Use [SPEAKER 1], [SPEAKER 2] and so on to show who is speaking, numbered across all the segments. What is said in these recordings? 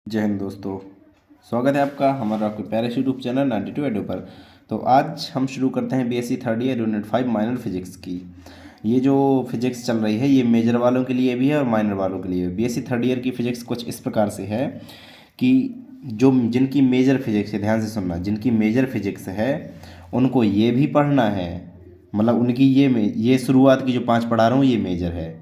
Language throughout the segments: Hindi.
[SPEAKER 1] जय हिंद दोस्तों। स्वागत है आपका हमारा आपके प्यारे यूट्यूब चैनल 92 एडू पर। तो आज हम शुरू करते हैं BSc third year unit 5 minor physics की। ये जो फिजिक्स चल रही है ये मेजर वालों के लिए भी है और माइनर वालों के लिए। बीएससी थर्ड ईयर की फिजिक्स कुछ इस प्रकार से है कि जो जिनकी मेजर फिजिक्स है, ध्यान से सुनना, जिनकी मेजर फिजिक्स है उनको ये भी पढ़ना है। मतलब उनकी ये शुरुआत की जो 5 पढ़ा रहा हूँ ये मेजर है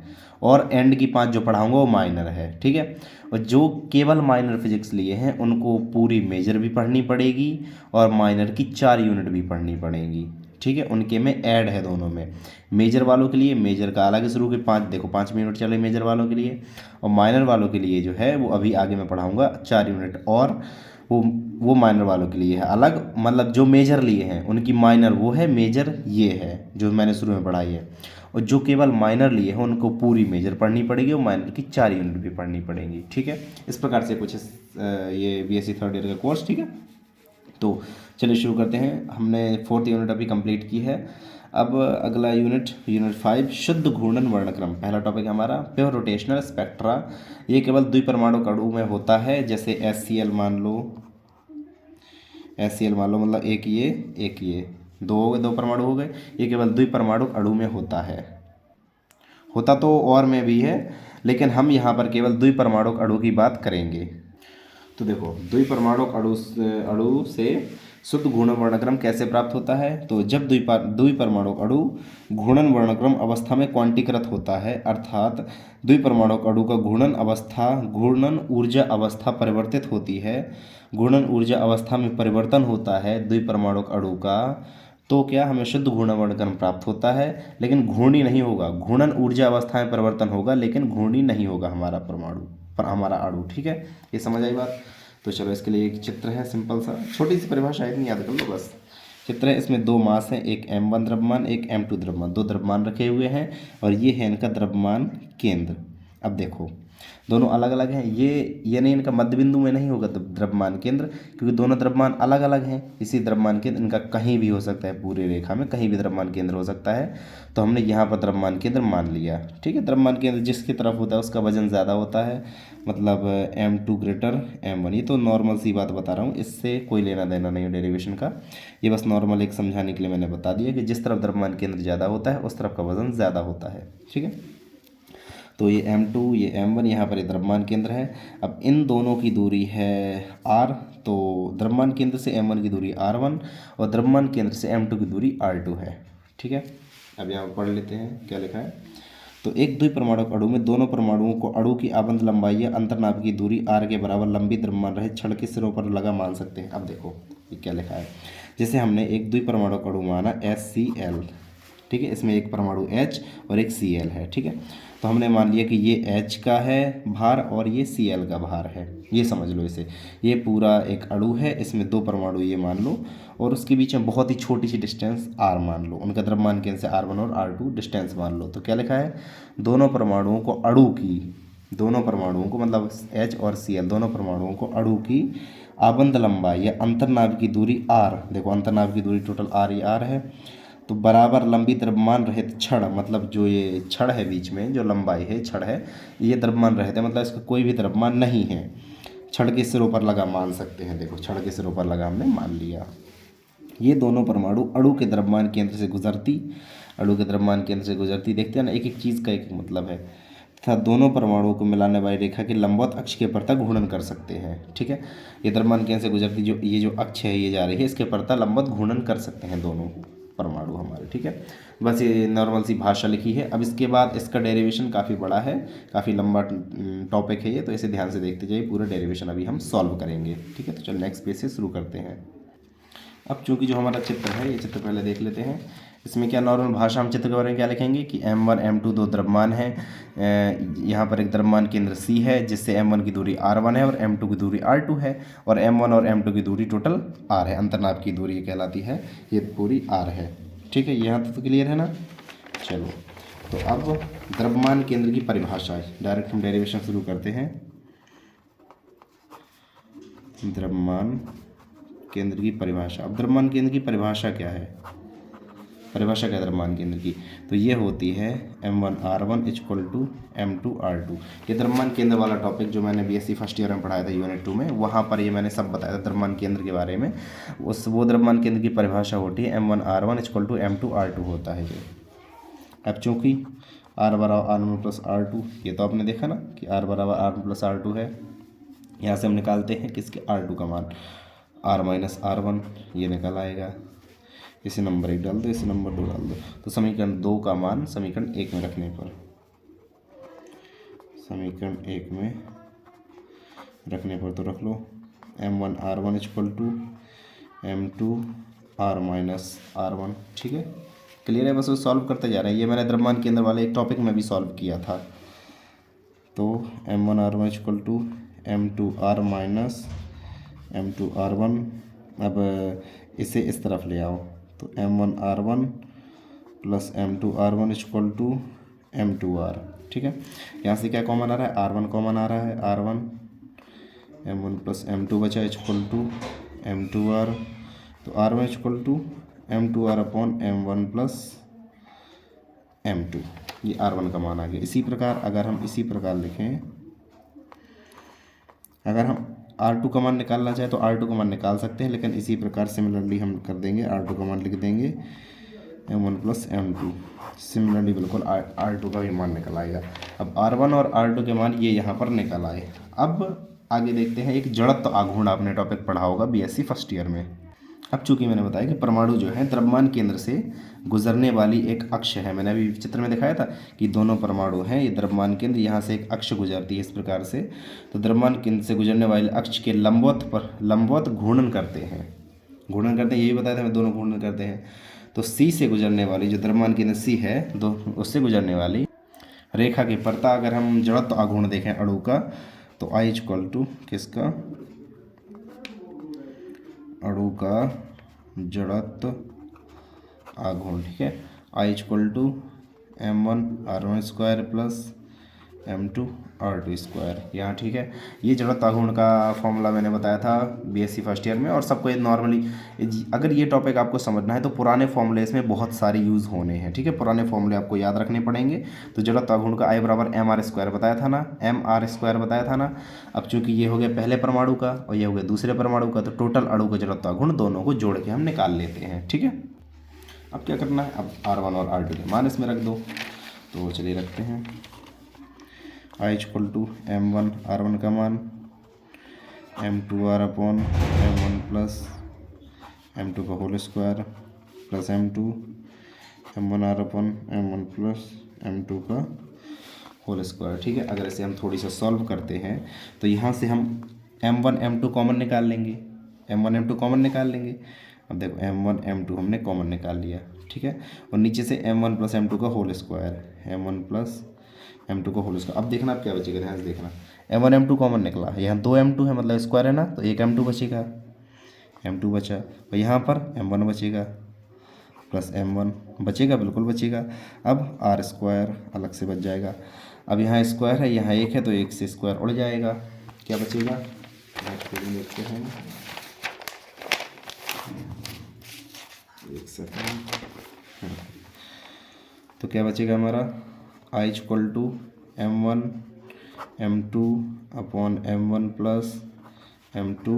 [SPEAKER 1] और एंड की 5 जो पढ़ाऊँगा वो माइनर है, ठीक है। और जो केवल माइनर फिजिक्स लिए हैं उनको पूरी मेजर भी पढ़नी पड़ेगी और माइनर की 4 यूनिट भी पढ़नी पड़ेंगी, ठीक है। उनके में ऐड है दोनों में। मेजर वालों के लिए मेजर का अलग शुरू के 5, देखो 5 यूनिट चले मेजर वालों के लिए, और माइनर वालों के लिए जो है वो अभी आगे मैं पढ़ाऊँगा 4 यूनिट, और वो माइनर वालों के लिए है अलग। मतलब जो मेजर लिए हैं उनकी माइनर वो है, मेजर ये है जो मैंने शुरू में पढ़ाई है। और जो केवल माइनर लिए हैं उनको पूरी मेजर पढ़नी पड़ेगी और माइनर की 4 यूनिट भी पढ़नी पड़ेंगी, ठीक है। इस प्रकार से कुछ ये बीएससी थर्ड ईयर का कोर्स, ठीक है। तो चलिए शुरू करते हैं। हमने 4th यूनिट अभी कंप्लीट की है। अब अगला यूनिट 5 शुद्ध घूर्णन वर्णक्रम, पहला टॉपिक हमारा प्योर रोटेशनल स्पेक्ट्रा। ये केवल द्विपरमाणु अणु में होता है, जैसे HCl मान लो, मतलब एक ये दो हो गए, 2 परमाणु हो गए। ये केवल द्विपरमाणु अणु में होता है। होता तो और में भी है, लेकिन हम यहाँ पर केवल द्विपरमाणु अणु की बात करेंगे। तो देखो द्विपरमाणु अणु से शुद्ध घूर्णन वर्णक्रम कैसे प्राप्त होता है। तो जब द्विपरमाणु अणु घूर्णन वर्णक्रम अवस्था में क्वांटीकृत होता है, अर्थात द्विपरमाणु अणु का घूर्णन ऊर्जा अवस्था परिवर्तित होती है, घूर्णन ऊर्जा अवस्था में परिवर्तन होता है द्विपरमाणु अणु का, तो क्या हमें शुद्ध घूर्णन वर्णक्रम प्राप्त होता है। लेकिन घूर्णी नहीं होगा, घूर्णन ऊर्जा अवस्था में परिवर्तन होगा लेकिन घूर्णी नहीं होगा हमारा हमारा अणु, ठीक है। ये समझ आई बात। तो चलो इसके लिए एक चित्र है, सिंपल सा, छोटी सी परिभाषा इतनी याद कर लो बस। चित्र है, इसमें 2 मास हैं, एक M1 द्रव्यमान, एक M2 द्रव्यमान, 2 द्रव्यमान रखे हुए हैं और ये है इनका द्रव्यमान केंद्र। अब देखो दोनों अलग अलग हैं, ये नहीं, इनका मध्य बिंदु में नहीं होगा द्रव्यमान केंद्र, क्योंकि दोनों द्रव्यमान अलग अलग हैं। इसी द्रव्यमान केंद्र इनका कहीं भी हो सकता है, पूरी रेखा में कहीं भी द्रव्यमान केंद्र हो सकता है। तो हमने यहाँ पर द्रव्यमान केंद्र मान लिया, ठीक है। द्रव्यमान केंद्र जिसकी तरफ होता है उसका वजन ज़्यादा होता है, मतलब M2 ग्रेटर M1। ये तो नॉर्मल सी बात बता रहा हूँ, इससे कोई लेना देना नहीं है डेरिवेशन का। ये बस नॉर्मल एक समझाने के लिए मैंने बता दिया कि जिस तरफ द्रव्यमान केंद्र ज़्यादा होता है उस तरफ का वजन ज़्यादा होता है, ठीक है। तो ये M2 ये M1, यहाँ पर ये द्रव्यमान केंद्र है। अब इन दोनों की दूरी है R, तो द्रव्यमान केंद्र से M1 की दूरी R1 और द्रव्यमान केंद्र से M2 की दूरी R2 है, ठीक है। अब यहाँ पढ़ लेते हैं क्या लिखा है। तो एक द्विपरमाणु अणु में दोनों परमाणुओं को अणु की आबंध लंबाई या अंतर्नाभ की दूरी R के बराबर लंबी द्रव्यमान रहित छड़ के सिरों पर लगा मान सकते हैं। अब देखो ये क्या लिखा है। जैसे हमने एक द्विपरमाणु अणु माना HCl, ठीक है, इसमें एक परमाणु H और एक Cl है, ठीक है। तो हमने मान लिया कि ये H का है भार और ये Cl का भार है, ये समझ लो इसे। ये पूरा एक अणु है, इसमें 2 परमाणु ये मान लो, और उसके बीच में बहुत ही छोटी सी डिस्टेंस R मान लो, उनका द्रव्यमान केंद्र से R1 और R2 डिस्टेंस मान लो। तो क्या लिखा है, दोनों परमाणुओं को मतलब H और Cl दोनों परमाणुओं को अणु की आबंध लंबाई या अंतर्नाभ की दूरी R, देखो अंतर्नाभ की दूरी टोटल R ये R है, तो बराबर लंबी द्रव्यमान रहित छड़, मतलब जो ये छड़ है बीच में जो लंबाई है छड़ है, ये द्रव्यमान रहित है, मतलब इसका कोई भी द्रव्यमान नहीं है, छड़ के सिरों पर लगा मान सकते हैं। देखो छड़ के सिरों पर लगा हमने मान लिया। ये दोनों परमाणु अणु के द्रव्यमान केंद्र से गुजरती, देखते हैं ना, एक एक चीज़ का एक मतलब है, तथा दोनों परमाणुओं को मिलाने वाली रेखा के लंबवत अक्ष के परता घूर्णन कर सकते हैं, ठीक है। ये द्रव्यमान केंद्र से गुजरती जो ये जो अक्ष है ये जा रही है, इसके परता लंबवत घूर्णन कर सकते हैं दोनों परमाणु हमारे, ठीक है। बस ये नॉर्मल सी भाषा लिखी है। अब इसके बाद इसका डेरिवेशन काफ़ी बड़ा है, काफ़ी लंबा टॉपिक है ये, तो इसे ध्यान से देखते जाइए, पूरा डेरिवेशन अभी हम सॉल्व करेंगे, ठीक है। तो चलो नेक्स्ट पेज से शुरू करते हैं। अब चूंकि जो हमारा चित्र है ये चित्र पहले देख लेते हैं। इसमें क्या नॉर्मल भाषा हम चित्र के बारे में क्या लिखेंगे कि M1 M2 2 द्रव्यमान है, यहाँ पर एक द्रव्यमान केंद्र C है जिससे M1 की दूरी R1 है और M2 की दूरी R2 है, और M1 और M2 की दूरी टोटल R है, अंतर्नाभ की दूरी ये कहलाती है, ये पूरी R है, ठीक है। यहाँ तो क्लियर है ना। चलो तो अब द्रव्यमान केंद्र की परिभाषा है, डायरेक्ट हम डेरिवेशन शुरू करते हैं। द्रव्यमान केंद्र की परिभाषा, अब द्रव्यमान केंद्र की परिभाषा क्या है, परिभाषा क्या द्रव्यमान केंद्र की, तो ये होती है m1r1 इक्वल टू m2r2। ये द्रव्यमान केंद्र वाला टॉपिक जो मैंने बीएससी फर्स्ट ईयर में पढ़ाया था यूनिट 2 में, वहाँ पर ये मैंने सब बताया था द्रव्यमान केंद्र के बारे में। वो द्रव्यमान केंद्र की परिभाषा होती है m1r1 इक्वल टू m2r2 होता है ये। अब चूँकि r बराबर r1 प्लस r2, ये तो आपने देखा ना कि r बराबर r1 प्लस r2 है, यहाँ से हम निकालते हैं किसके r2 का मान, r माइनस r1 ये निकल आएगा। इसे नंबर 1 डाल दो, इसे नंबर 2 डाल दो, तो समीकरण 2 का मान समीकरण 1 में रखने पर, समीकरण 1 में रखने पर तो रख लो m1r1 equal to m2r minus r1। ठीक है, क्लियर है, बस वो सॉल्व करते जा रहे हैं। ये मैंने द्रव्यमान केंद्र वाले एक टॉपिक में भी सॉल्व किया था। तो m1r1 equal to m2r minus m2r1, अब इसे इस तरफ ले आओ, तो m1r1 plus m2r1 equal to m2r। ठीक है, यहाँ से क्या कॉमन आ रहा है, r1 कॉमन आ रहा है, r1 m1 प्लस m2 बचा इक्वल टू m2r, तो r1 equal to m2r upon m1 plus m2, ये r1 का मान आ गया। इसी प्रकार अगर हम इसी प्रकार लिखें, अगर हम r2 का मान निकालना चाहे तो r2 का मान निकाल सकते हैं, लेकिन इसी प्रकार सिमिलरली हम कर देंगे, r2 का मान लिख देंगे m1 प्लस m2, सिमिलरली बिल्कुल r2 का भी मान निकल आएगा। अब r1 और r2 के मान ये यहाँ पर निकल आए। अब आगे देखते हैं, एक जड़त्व आघूर्ण आपने टॉपिक पढ़ा होगा बीएससी फर्स्ट ईयर में। अब चूंकि मैंने बताया कि परमाणु जो है द्रव्यमान केंद्र से गुजरने वाली एक अक्ष है, मैंने अभी चित्र में दिखाया था कि दोनों परमाणु हैं, ये द्रव्यमान केंद्र, यहाँ से एक अक्ष गुजरती है इस प्रकार से, तो द्रव्यमान केंद्र से गुजरने वाले अक्ष के लंबवत घूर्णन करते हैं, यही बताया था मैं, दोनों घूर्णन करते हैं। तो सी से गुजरने वाली जो द्रव्यमान केंद्र सी है, उससे गुजरने वाली रेखा के परता अगर हम जड़त्व आघूर्ण देखें अणु का, तो I इक्वल टू किसका, अणु का जड़त्व आघूर्ण। ठीक है, I equal to m1r1 square plus m2r2 square, यहाँ ठीक है। ये जड़त्व आघूर्ण का फॉर्मूला मैंने बताया था बीएससी फर्स्ट ईयर में, और सबको ये नॉर्मली, अगर ये टॉपिक आपको समझना है तो पुराने फॉर्मूले इसमें बहुत सारे यूज़ होने हैं। ठीक है, पुराने फॉर्मूले आपको याद रखने पड़ेंगे। तो जड़त्व आघूर्ण का I बराबर mr स्क्वायर बताया था ना, mr स्क्वायर बताया था ना। अब चूंकि ये हो गया पहले परमाणु का और ये हो गया दूसरे परमाणु का, तो टोटल अणु का जड़त्व आघूर्ण दोनों को जोड़ के हम निकाल लेते हैं। ठीक है, अब क्या करना है, अब r1 और r2 के मान इसमें रख दो, तो चलिए रखते हैं। I equal to m1 r1 का मान m2r upon m1 plus m2 का whole square plus m1r upon m1 plus m2 का होल स्क्वायर। ठीक है, अगर इसे हम थोड़ी सा सॉल्व करते हैं तो यहाँ से हम m1 m2 कॉमन निकाल लेंगे, m1 m2 कॉमन निकाल लेंगे। अब देखो m1 m2 हमने कॉमन निकाल लिया। ठीक है, और नीचे से m1 प्लस m2 का whole square, m1 plus m2 का होल स्क्वायर। अब देखना अब क्या बचेगा, ध्यान से देखना, m1 m2 कॉमन निकला, यहाँ 2 m2 है मतलब स्क्वायर है ना, तो एक m2 बचेगा, m2 बचा, और यहाँ पर m1 बचेगा प्लस m1 बचेगा, बिल्कुल बचेगा। अब r स्क्वायर अलग से बच जाएगा। अब यहाँ स्क्वायर है, यहाँ 1 है, तो 1 से स्क्वायर उड़ जाएगा, क्या बचेगा, देखते हैं, एक सेकंड, तो क्या बचेगा हमारा, I equal to m1 m2 upon m1 plus m2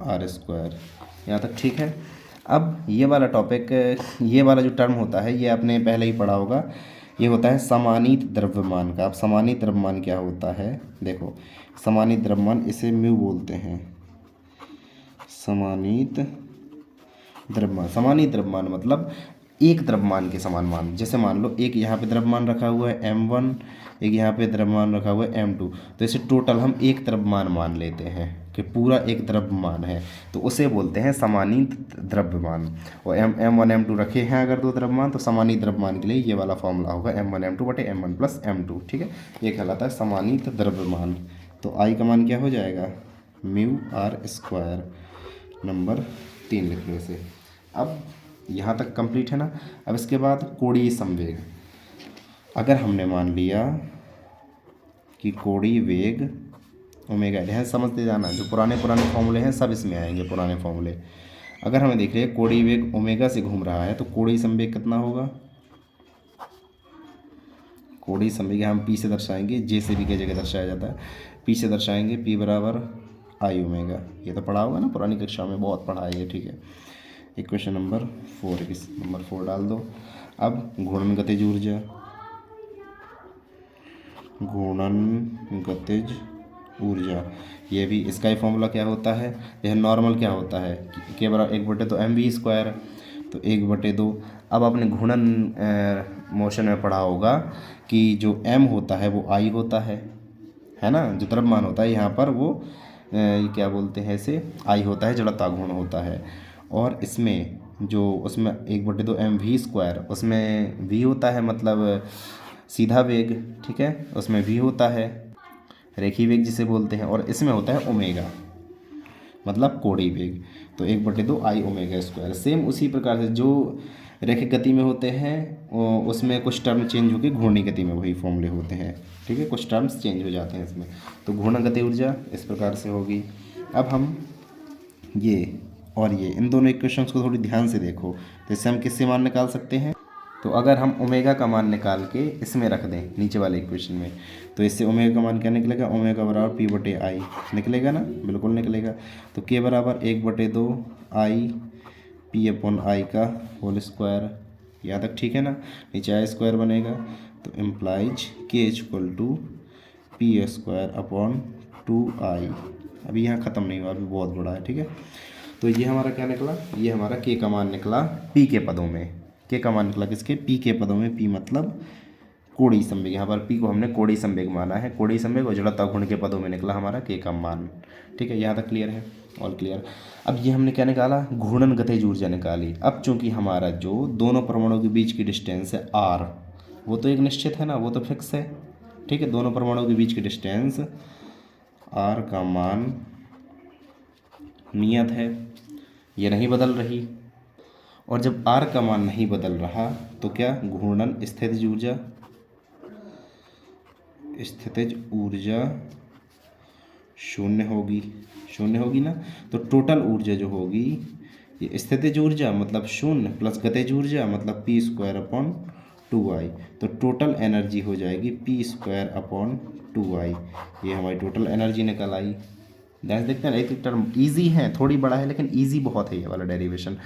[SPEAKER 1] r square. यहाँ तक ठीक है। अब ये वाला टॉपिक, ये वाला जो टर्म होता है ये आपने पहले ही पढ़ा होगा, ये होता है समानीत द्रव्यमान का। अब समानीत द्रव्यमान क्या होता है, देखो समानीत द्रव्यमान इसे म्यू बोलते हैं, समानीत द्रव्यमान मतलब एक द्रव्यमान के समान मान। जैसे मान लो एक यहाँ पे द्रव्यमान रखा हुआ है m1, एक यहाँ पे द्रव्यमान रखा हुआ है m2, तो इसे टोटल हम एक द्रव्यमान मान लेते हैं कि पूरा एक द्रव्यमान है, तो उसे बोलते हैं समानीत द्रव्यमान। और m1 m2 रखे हैं अगर दो द्रव्यमान, तो समानीत द्रव्यमान के लिए ये वाला फॉर्मूला होगा m1 m2 बटे m1 प्लस m2। ठीक है, ये कहलाता है समानीत द्रव्यमान। तो I का मान क्या हो जाएगा, म्यू r स्क्वायर, नंबर 3 लिख लो इसे। अब यहाँ तक कंप्लीट है ना। अब इसके बाद कोणीय संवेग, अगर हमने मान लिया कि कोणीय वेग ओमेगा, ध्यान समझते जाना, जो पुराने फॉर्मूले हैं सब इसमें आएंगे, पुराने फॉर्मूले। अगर हमें देख रहे हैं कोणीय वेग ओमेगा से घूम रहा है तो कोणीय संवेग कितना होगा, कोणीय संवेग हम पी से दर्शाएंगे, जे से भी कई जगह दर्शाया जाता है, पी से दर्शाएंगे, पी बराबर आई ओमेगा। ये तो पढ़ा होगा ना पुरानी कक्षा में, बहुत पढ़ा है ये, ठीक है। इक्वेशन नंबर 4, नंबर 4 डाल दो। अब घूर्णन गतिज ऊर्जा, घूर्णन गतिज ऊर्जा, ये भी इसका ही फॉर्मूला क्या होता है, यह नॉर्मल क्या होता है, के बराबर 1/2 mv², तो 1/2। अब आपने घूर्णन मोशन में पढ़ा होगा कि जो m होता है वो I होता है ना, जो द्रव्यमान होता है यहाँ पर वो ये क्या बोलते हैं इसे, I होता है, जड़ता घूर्ण होता है। और इसमें जो उसमें 1/2 mv², उसमें v होता है मतलब सीधा वेग, ठीक है, उसमें v होता है रेखीय वेग जिसे बोलते हैं, और इसमें होता है ओमेगा मतलब कोणीय वेग। तो 1/2 आई ओमेगा स्क्वायर। सेम उसी प्रकार से जो रैखिक गति में होते हैं उसमें कुछ टर्म चेंज होकर घूर्णी गति में वही फॉर्मूले होते हैं, ठीक है, कुछ टर्म्स चेंज हो जाते हैं इसमें। तो घूर्णन गति ऊर्जा इस प्रकार से होगी। अब हम ये और ये इन दोनों इक्वेशंस को थोड़ी ध्यान से देखो, तो इससे हम किससे मान निकाल सकते हैं। तो अगर हम ओमेगा का मान निकाल के इसमें रख दें नीचे वाले इक्वेशन में, तो इससे ओमेगा का मान क्या निकलेगा, ओमेगा बराबर p/i निकलेगा ना, बिल्कुल निकलेगा। तो k बराबर 1/2 आई p/i का होल स्क्वायर, यहाँ तक ठीक है ना, नीचे आई स्क्वायर बनेगा। तो इम्प्लाइज k = p²/2i। अभी यहाँ ख़त्म नहीं हुआ, अभी बहुत बड़ा है, ठीक है। तो ये हमारा क्या निकला, ये हमारा k का मान निकला p के पदों में, k का मान निकला किसके, p के पदों में। p मतलब कोणीय संवेग, यहाँ पर p को हमने कोणीय संवेग माना है, कोणीय संवेग और जड़ता घूर्ण के पदों में निकला हमारा k का मान, ठीक है। यहाँ तक क्लियर है, ऑल क्लियर। अब ये हमने क्या निकाला, घूर्णन गतिज ऊर्जा निकाली। अब चूंकि हमारा जो दोनों परमाणुओं के बीच की डिस्टेंस है r, वो तो एक निश्चित है ना, वो तो फिक्स है, ठीक है। दोनों परमाणुओं के बीच की डिस्टेंस r का मान नियत है, ये नहीं बदल रही। और जब r का मान नहीं बदल रहा तो क्या, घूर्णन स्थितिज ऊर्जा, स्थितिज ऊर्जा शून्य होगी ना। तो टोटल ऊर्जा जो होगी, ये स्थितिज ऊर्जा मतलब शून्य प्लस गतिज ऊर्जा मतलब p²/2i, तो टोटल एनर्जी हो जाएगी p²/2i। ये हमारी टोटल एनर्जी निकल आई। दैट देखते हैं, एक टर्म ईजी है, थोड़ी बड़ा है लेकिन ईजी बहुत है ये वाला डेरिवेशन।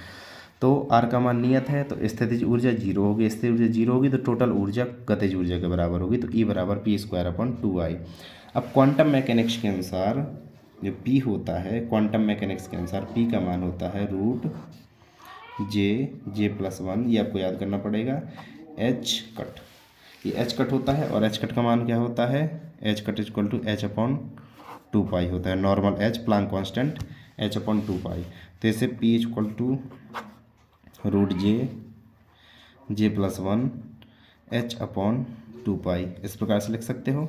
[SPEAKER 1] तो r का मान नियत है, तो स्थितिज ऊर्जा 0 होगी, स्थितिज ऊर्जा 0 होगी तो टोटल ऊर्जा गतिज ऊर्जा के बराबर होगी, तो E बराबर p²/2i। अब क्वांटम मैकेनिक्स के अनुसार जो p होता है, क्वांटम मैकेनिक्स के अनुसार p का मान होता है √j+1, ये आपको याद करना पड़ेगा, h कट, ये h कट होता है, और h कट का मान क्या होता है, h कट = h/2π होता है, normal h, Planck constant h/2π। तो इसे p = √j+1 h/2π इस प्रकार से लिख सकते हो।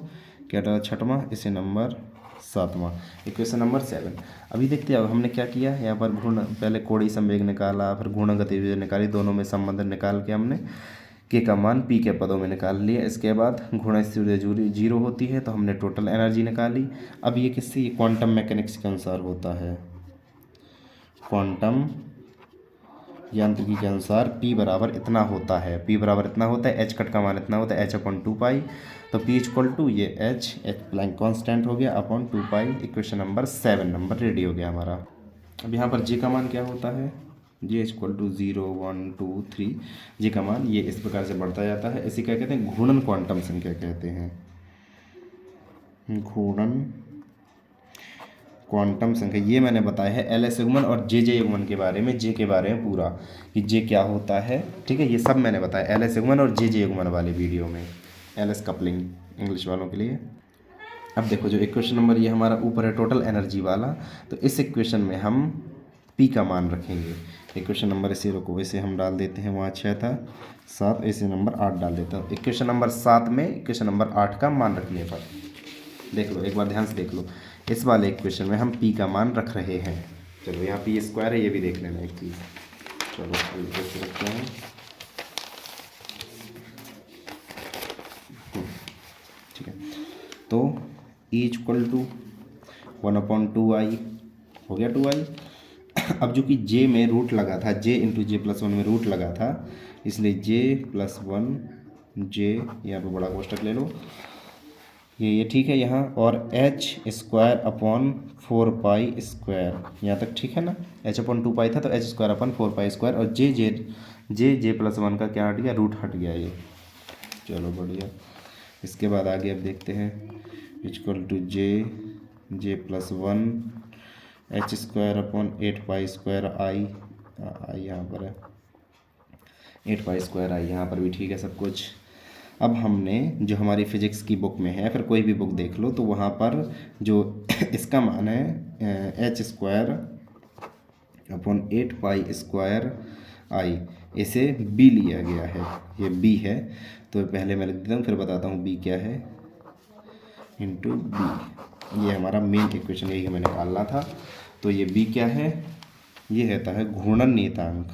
[SPEAKER 1] क्या डाला, छठवां, इसे नंबर 7वां, इक्वेशन नंबर 7। अभी देखते हैं, अब हमने क्या किया यहाँ पर, घूर्ण पहले कोणीय संवेग निकाला, फिर घूर्णन गति ऊर्जा निकाली, दोनों में संबंध निकाल के हमने k का मान p के पदों में निकाल लिया। इसके बाद घूर्णन स्थिति ऊर्जा 0 होती है, तो हमने टोटल एनर्जी निकाली। अब ये किससे, ये क्वांटम मैकेनिक्स के अनुसार होता है, क्वांटम यांत्रिकी के अनुसार p बराबर इतना होता है, p बराबर इतना होता है, h कट का मान इतना होता है h/2π। तो p = ये h प्लैंक कांस्टेंट हो गया upon 2π। Equation number 7 number ready हो गया हमारा। अब यहाँ पर j का मान क्या होता है, j = 0 1 2 3, j का मान ये इस प्रकार से बढ़ता जाता है। इसे क्या कहते हैं, घूर्णन क्वांटम संख्या कहते हैं, घूर्णन क्वांटम संख्या। ये मैंने बताया है LS युग्मन और JJ युग्मन के बारे में, J के बारे में पूरा कि J क्या होता है, ठीक है, ये सब मैंने बताया LS युग्मन और JJ युग्मन वाले वीडियो में, LS कपलिंग इंग्लिश वालों के लिए। अब देखो जो इक्वेशन नंबर ये हमारा ऊपर है टोटल एनर्जी वाला, तो इस इक्वेशन में हम P का मान रखेंगे। इक्वेशन नंबर इसे रखो, इसे हम डाल देते हैं, वहाँ 6 था 7, इसे नंबर 8 डाल देता हूँ। इक्वेशन नंबर 7 में इक्वेशन नंबर 8 का मान रखने पर देख लो, एक बार ध्यान से देख लो, इस वाले इक्वेशन में हम p का मान रख रहे हैं। चलो यहाँ p² है, ये भी देख लेना एक चीज़। चलो इसे रखते हैं, ठीक है। तो E = 1/2i हो गया, 2i अब जो कि जे में रूट लगा था, जे इंटू जे प्लस वन में रूट लगा था, इसलिए जे प्लस वन जे, यहाँ पर बड़ा कोष्टक ले लो, ये ठीक है यहाँ, और H square upon 4 pi square, यहाँ तक ठीक है ना। एच अपॉन 2 पाई था तो H square upon 4 pi square, और जे प्लस वन का क्या हट गया, रूट हट गया ये। चलो बढ़िया। इसके बाद आगे अब देखते हैं, equal to j plus one h square upon 8 pi square I यहाँ पर है, 8 पाई स्क्वायर आई, यहाँ पर भी ठीक है सब कुछ। अब हमने जो हमारी फिजिक्स की बुक में है, फिर कोई भी बुक देख लो, तो वहाँ पर जो इसका मान है h square upon 8 pi square I, इसे बी लिया गया है, ये बी है। तो पहले मैं लिख देता हूँ, फिर बताता हूँ बी क्या है, इंटू बी। ये हमारा मेन इक्वेशन, यही हमें निकालना था। तो ये बी क्या है, ये रहता है घूर्णन नियतांक,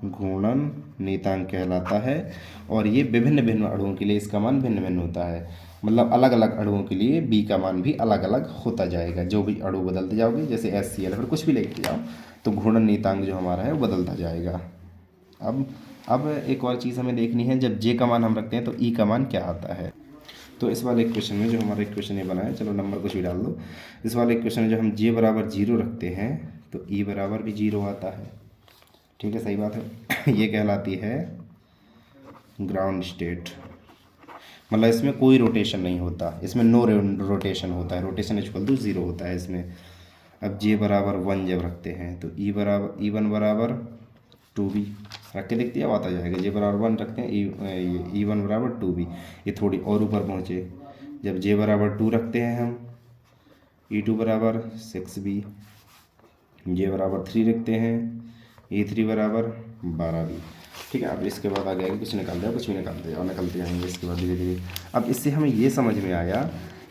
[SPEAKER 1] घूर्णन नियतांक कहलाता है। और ये विभिन्न भिन्न अणुओं के लिए इसका मान भिन्न भिन्न होता है, मतलब अलग अलग अणुओं के लिए बी का मान भी अलग अलग होता जाएगा। जो भी अणु बदलते जाओगे, जैसे HCl फिर कुछ भी लेते जाओ, तो घूर्णन नियतांक जो हमारा है वो बदलता जाएगा। अब एक और चीज़ हमें देखनी है, जब जे का मान हम रखते हैं तो ई का मान क्या आता है। तो इस वाले इक्वेशन में जो हमारा इक्वेशन ये बना है, चलो नंबर कुछ भी डाल दो, इस वाले इक्वेशन में जब हम जे बराबर 0 रखते हैं तो ई बराबर भी 0 आता है। ठीक है, सही बात है। ये कहलाती है ग्राउंड स्टेट, मतलब इसमें कोई रोटेशन नहीं होता, इसमें नो रोटेशन होता है, रोटेशन इक्वल टू 0 होता है इसमें। अब जे बराबर 1 जब रखते हैं तो ई वन बराबर 2b रख के देखते हैं, अब आता जाएगा। जे बराबर 1 रखते हैं, ई वन बराबर 2b, ये थोड़ी और ऊपर पहुँचे। जब जे बराबर 2 रखते हैं हम, ई2 बराबर 6b, जे बराबर 3 रखते हैं, ई3 बराबर 12b। ठीक है, अब इसके बाद आ गया कुछ निकाल दिया, कुछ भी निकालते और निकलते जाएंगे इसके बाद धीरे धीरे। अब इससे हमें ये समझ में आया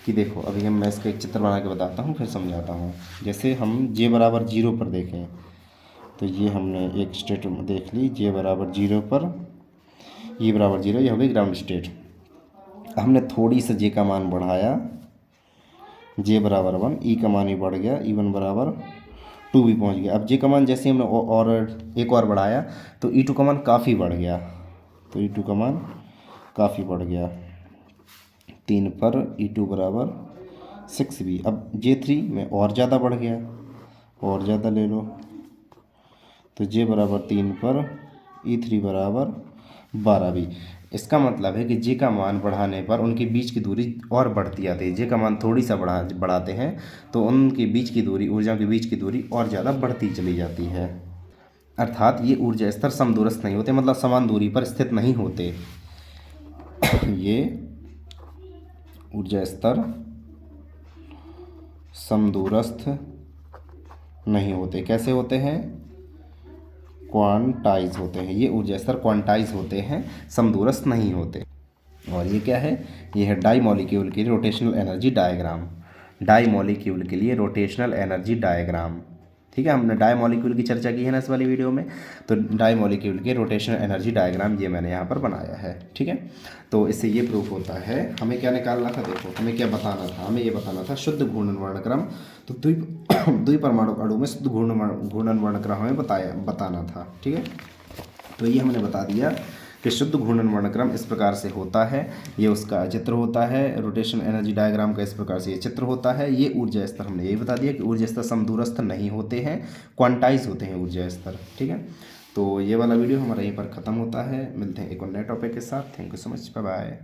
[SPEAKER 1] कि देखो, अभी मैं इसका एक चित्र बना के बताता हूँ, फिर समझाता हूँ। जैसे हम जे बराबर 0 पर देखें, तो ये हमने एक स्टेट देख ली, जे बराबर 0 पर, ई बराबर 0, ये हो गई ग्राउंड स्टेट। हमने थोड़ी सा जे का मान बढ़ाया, जे बराबर 1, ई का मान भी बढ़ गया, ई वन बराबर 2 भी पहुंच गया। अब जे का मान जैसे हमने और एक और बढ़ाया तो ई2 का मान काफ़ी बढ़ गया, तो ई2 का मान काफ़ी बढ़ गया, 3 पर ई2 बराबर 6b। अब जे3 में और ज़्यादा बढ़ गया, और ज़्यादा ले लो, तो जे बराबर 3 पर ई3 बराबर 12b। इसका मतलब है कि जे का मान बढ़ाने पर उनके बीच की दूरी और बढ़ती जाती है। जे का मान थोड़ी सा बढ़ाते हैं तो उनके बीच की दूरी, ऊर्जा के बीच की दूरी और ज़्यादा बढ़ती चली जाती है। अर्थात ये ऊर्जा स्तर समदूरस्थ नहीं होते, मतलब समान दूरी पर स्थित नहीं होते। ये ऊर्जा स्तर समदूरस्थ नहीं होते। कैसे होते हैं? क्वांटाइज होते हैं। ये ऊर्जा स्तर क्वांटाइज होते हैं, समदूरस्थ नहीं होते। और ये क्या है? ये है डाई मॉलिक्यूल के लिए rotational energy diagram. Di molecule के लिए रोटेशनल एनर्जी डायग्राम। ठीक है, हमने डाई मॉलिक्यूल की चर्चा की है ना इस वाली वीडियो में, तो डाई मॉलिक्यूल के रोटेशनल एनर्जी डायग्राम ये मैंने यहाँ पर बनाया है। ठीक है, तो इससे ये प्रूफ होता है। हमें क्या निकालना था? देखो, हमें क्या बताना था? हमें ये बताना था शुद्ध घूर्णन वर्णक्रम। तो द्विपरमाणु अणु में शुद्ध घूर्णन वर्णक्रम हमें बताना था। ठीक है, तो ये हमने बता दिया कि शुद्ध घूर्णन वर्णक्रम इस प्रकार से होता है। ये उसका चित्र होता है, रोटेशन एनर्जी डायग्राम का इस प्रकार से ये चित्र होता है। ये ऊर्जा स्तर हमने यही बता दिया कि ऊर्जा स्तर समदूरस्थ नहीं होते हैं, क्वांटाइज होते हैं ऊर्जा स्तर। ठीक है, तो ये वाला वीडियो हमारा यहीं पर ख़त्म होता है। मिलते हैं एक और नए टॉपिक के साथ। Thank you so much, bye bye.